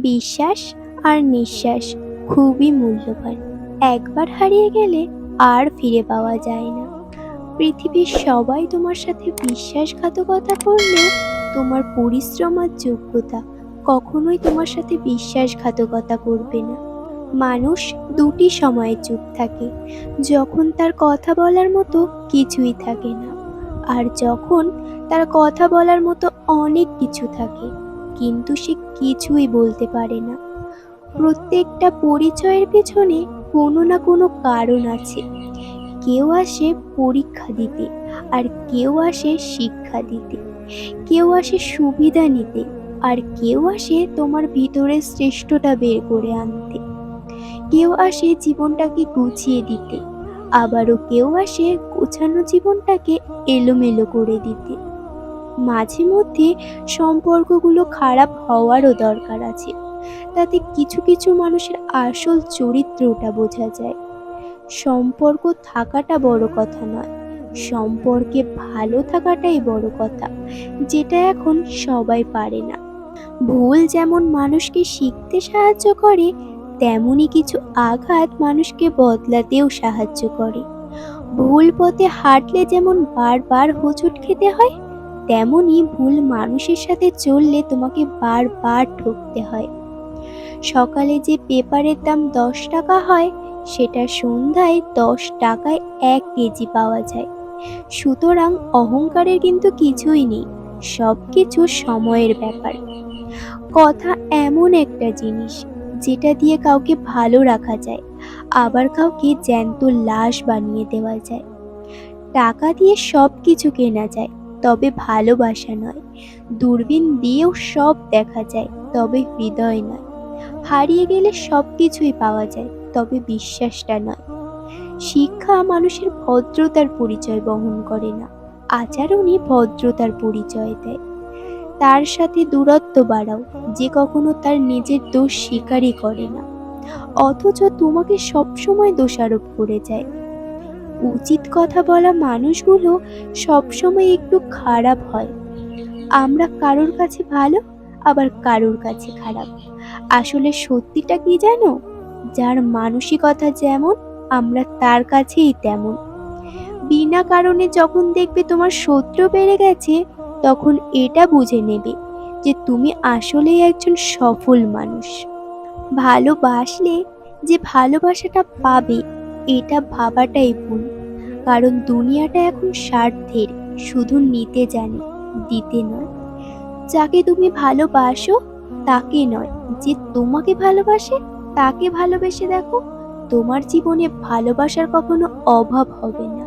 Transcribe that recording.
বিশ্বাস আর নিঃশ্বাস খুবই মূল্যবান। একবার হারিয়ে গেলে আর ফিরে পাওয়া যায় না। পৃথিবীর সবাই তোমার সাথে বিশ্বাসঘাতকতা করলেও তোমার পরিশ্রম আর যোগ্যতা কখনোই তোমার সাথে বিশ্বাসঘাতকতা করবে না। মানুষ দুটি সময়ে চুপ থাকে, যখন তার কথা বলার মতো কিছুই থাকে না, আর যখন তার কথা বলার মতো অনেক কিছু থাকে কিন্তু সে কিছুই বলতে পারে না। প্রত্যেকটা পরিচয়ের পেছনে কোনো না কোনো কারণ আছে। কেউ আসে পরীক্ষা দিতে, আর কেউ আসে শিক্ষা দিতে। কেউ আসে সুবিধা নিতে, আর কেউ আসে তোমার ভিতরের শ্রেষ্ঠটা বের করে আনতে। কেউ আসে জীবনটাকে গুছিয়ে দিতে, আবারও কেউ আসে গোছানো জীবনটাকে এলোমেলো করে দিতে। মাঝে মধ্যে সম্পর্কগুলো খারাপ হওয়ারও দরকার আছে, তাতে কিছু কিছু মানুষের আসল চরিত্রটা বোঝা যায়। সম্পর্ক থাকাটা বড় কথা নয়, সম্পর্কে ভালো থাকাটাই বড় কথা, যেটা এখন সবাই পারে না। ভুল যেমন মানুষকে শিখতে সাহায্য করে, তেমনি কিছু আঘাত মানুষকে বদলাতেও সাহায্য করে। ভুল পথে হাঁটলে যেমন বারবার হোঁচট খেতে হয়, তেমনি ভুল মানুষের সাথে চললে তোমাকে বারবার ঠকতে হয়। সকালে যে পেপারের দাম 10 টাকা হয়, সেটা সন্ধ্যায় 10 টাকায় 1 কেজি পাওয়া যায়। সুতরাং অহংকারের কিন্তু কিছুই নেই, সবকিছু সময়ের ব্যাপার। কথা এমন একটা জিনিস, যেটা দিয়ে কাউকে ভালো রাখা যায়, আবার কাউকে জ্যান্ত লাশ বানিয়ে দেওয়া যায়। টাকা দিয়ে সব কিছু কেনা যায়, তবে ভালোবাসা নয়। দূরবীন দিয়েও সব দেখা যায়, তবে হৃদয় নয়। হারিয়ে গেলে সব কিছুই পাওয়া যায়, তবে বিশ্বাসটা নয়। শিক্ষা মানুষের ভদ্রতার পরিচয় বহন করে না, আচরণই ভদ্রতার পরিচয় দেয়। তার সাথে দূরত্ব বাড়াও যে কখনো তার নিজের দোষ স্বীকারই করে না, অথচ তোমাকে সবসময় দোষারোপ করে যায়। উচিত কথা বলা মানুষগুলো সবসময় একটু খারাপ হয়। আমরা কারোর কাছে ভালো, আবার কারোর কাছে খারাপ। আসলে সত্যিটা কি জানো? যার মানসিকতা যেমন, আমরা তার কাছেই তেমন। বিনা কারণে যখন দেখবে তোমার শত্রু বেড়ে গেছে, তখন এটা বুঝে নেবে যে তুমি আসলেই একজন সফল মানুষ। ভালোবাসলে যে ভালোবাসাটা পাবে, এটা ভাবাটাই ভুল। কারণ দুনিয়াটা এখন স্বার্থের, শুধু নিতে জানে, দিতে নয়। যাকে তুমি ভালোবাসো তাকে নয়, যে তোমাকে ভালোবাসে তাকে ভালোবেসে দেখো। তোমার জীবনে ভালোবাসার কখনো অভাব হবে না।